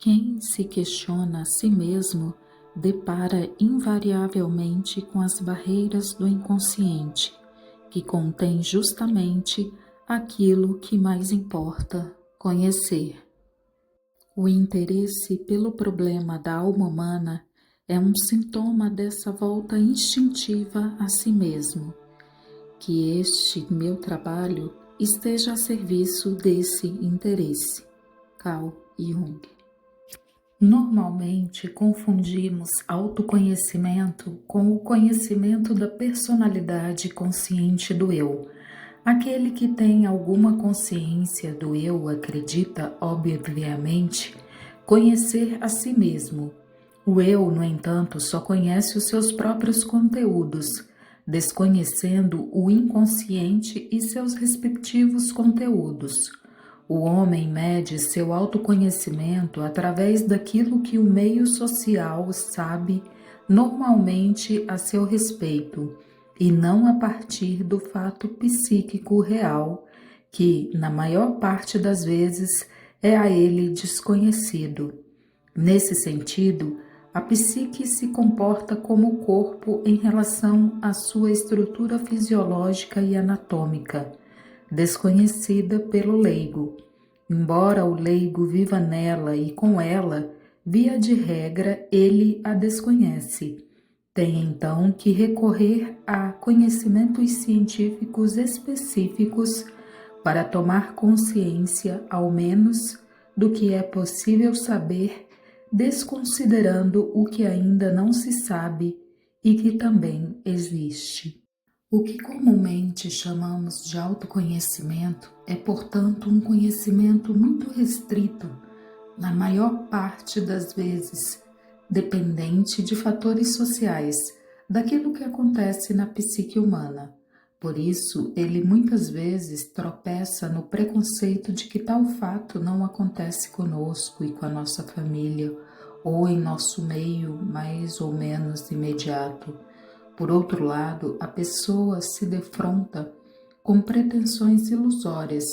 Quem se questiona a si mesmo depara invariavelmente com as barreiras do inconsciente, que contém justamente aquilo que mais importa conhecer. O interesse pelo problema da alma humana é um sintoma dessa volta instintiva a si mesmo. Que este meu trabalho esteja a serviço desse interesse. Carl Jung. Normalmente confundimos autoconhecimento com o conhecimento da personalidade consciente do eu. Aquele que tem alguma consciência do eu acredita, obviamente, conhecer a si mesmo. O eu, no entanto, só conhece os seus próprios conteúdos, desconhecendo o inconsciente e seus respectivos conteúdos. O homem mede seu autoconhecimento através daquilo que o meio social sabe normalmente a seu respeito, e não a partir do fato psíquico real, que, na maior parte das vezes, é a ele desconhecido. Nesse sentido, a psique se comporta como o corpo em relação à sua estrutura fisiológica e anatômica, desconhecida pelo leigo. Embora o leigo viva nela e com ela, via de regra, ele a desconhece. Tem então que recorrer a conhecimentos científicos específicos para tomar consciência, ao menos, do que é possível saber, desconsiderando o que ainda não se sabe e que também existe. O que comumente chamamos de autoconhecimento é, portanto, um conhecimento muito restrito, na maior parte das vezes, dependente de fatores sociais, daquilo que acontece na psique humana. Por isso, ele muitas vezes tropeça no preconceito de que tal fato não acontece conosco e com a nossa família, ou em nosso meio mais ou menos imediato. Por outro lado, a pessoa se defronta com pretensões ilusórias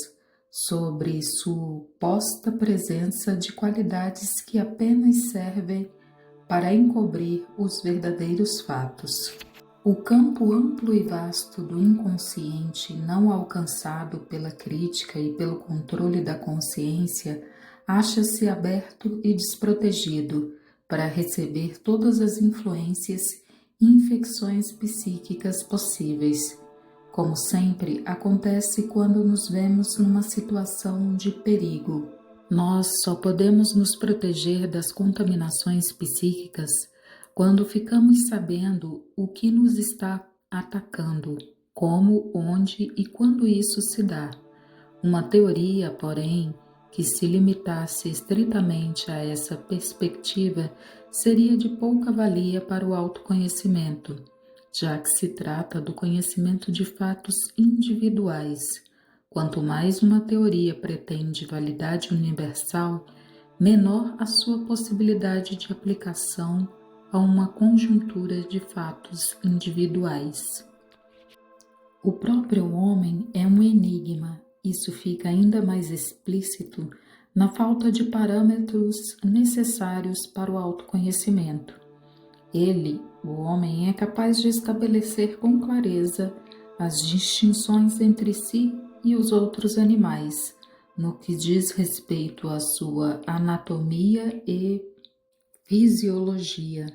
sobre suposta presença de qualidades que apenas servem para encobrir os verdadeiros fatos. O campo amplo e vasto do inconsciente, não alcançado pela crítica e pelo controle da consciência, acha-se aberto e desprotegido para receber todas as influências e infecções psíquicas possíveis. Como sempre, acontece quando nos vemos numa situação de perigo. Nós só podemos nos proteger das contaminações psíquicas quando ficamos sabendo o que nos está atacando, como, onde e quando isso se dá. Uma teoria, porém, que se limitasse estritamente a essa perspectiva seria de pouca valia para o autoconhecimento, já que se trata do conhecimento de fatos individuais. Quanto mais uma teoria pretende validade universal, menor a sua possibilidade de aplicação a uma conjuntura de fatos individuais. O próprio homem é um enigma. Isso fica ainda mais explícito na falta de parâmetros necessários para o autoconhecimento. Ele, o homem, é capaz de estabelecer com clareza as distinções entre si e os outros animais, no que diz respeito à sua anatomia e fisiologia,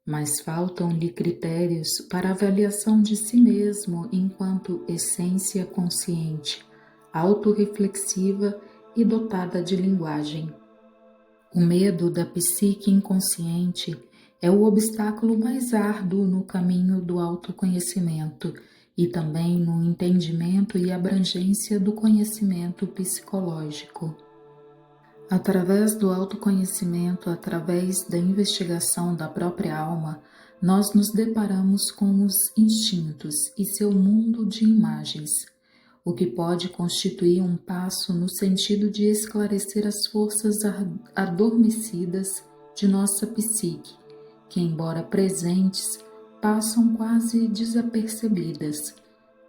mas faltam-lhe critérios para avaliação de si mesmo enquanto essência consciente, autorreflexiva e dotada de linguagem. O medo da psique inconsciente é o obstáculo mais árduo no caminho do autoconhecimento e também no entendimento e abrangência do conhecimento psicológico. Através do autoconhecimento, através da investigação da própria alma, nós nos deparamos com os instintos e seu mundo de imagens, o que pode constituir um passo no sentido de esclarecer as forças adormecidas de nossa psique, que, embora presentes, passam quase desapercebidas.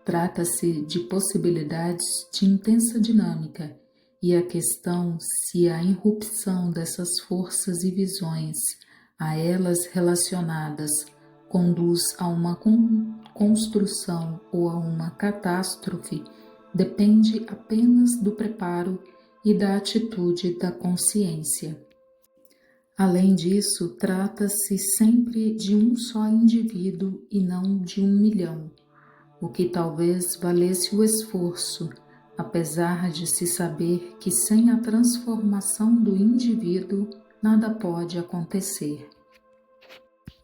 Trata-se de possibilidades de intensa dinâmica e a questão se a irrupção dessas forças e visões, a elas relacionadas, conduz a uma construção ou a uma catástrofe, depende apenas do preparo e da atitude da consciência. Além disso, trata-se sempre de um só indivíduo e não de 1.000.000, o que talvez valesse o esforço, apesar de se saber que sem a transformação do indivíduo nada pode acontecer.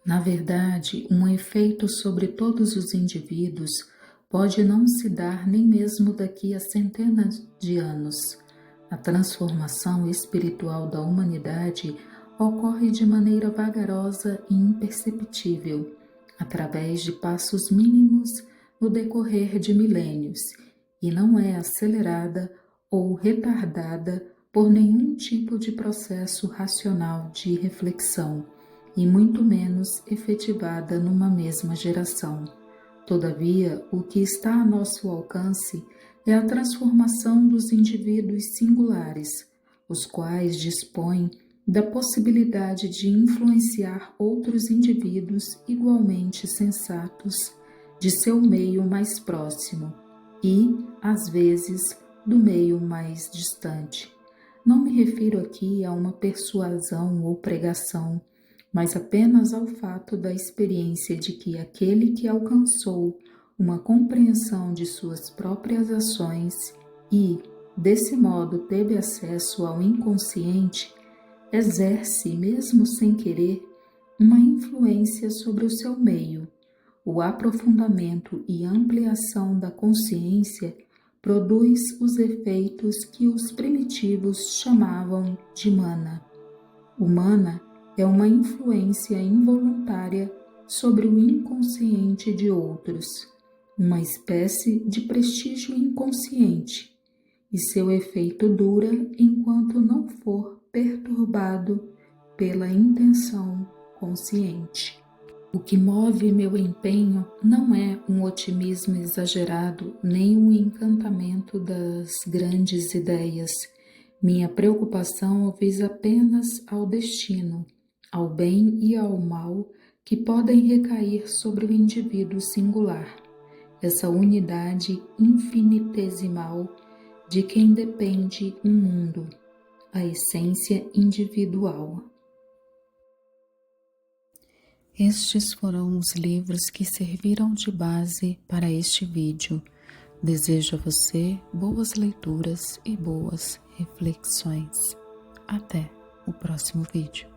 Na verdade, um efeito sobre todos os indivíduos pode não se dar nem mesmo daqui a centenas de anos. A transformação espiritual da humanidade ocorre de maneira vagarosa e imperceptível, através de passos mínimos no decorrer de milênios, e não é acelerada ou retardada por nenhum tipo de processo racional de reflexão, e muito menos efetivada numa mesma geração. Todavia, o que está a nosso alcance é a transformação dos indivíduos singulares, os quais dispõem da possibilidade de influenciar outros indivíduos igualmente sensatos de seu meio mais próximo e, às vezes, do meio mais distante. Não me refiro aqui a uma persuasão ou pregação, mas apenas ao fato da experiência de que aquele que alcançou uma compreensão de suas próprias ações e, desse modo, teve acesso ao inconsciente, exerce, mesmo sem querer, uma influência sobre o seu meio. O aprofundamento e ampliação da consciência produz os efeitos que os primitivos chamavam de mana. O mana é uma influência involuntária sobre o inconsciente de outros, uma espécie de prestígio inconsciente, e seu efeito dura enquanto não for perturbado pela intenção consciente. O que move meu empenho não é um otimismo exagerado nem um encantamento das grandes ideias. Minha preocupação visa apenas ao destino, ao bem e ao mal que podem recair sobre o indivíduo singular, essa unidade infinitesimal de quem depende um mundo, a essência individual. Estes foram os livros que serviram de base para este vídeo. Desejo a você boas leituras e boas reflexões. Até o próximo vídeo.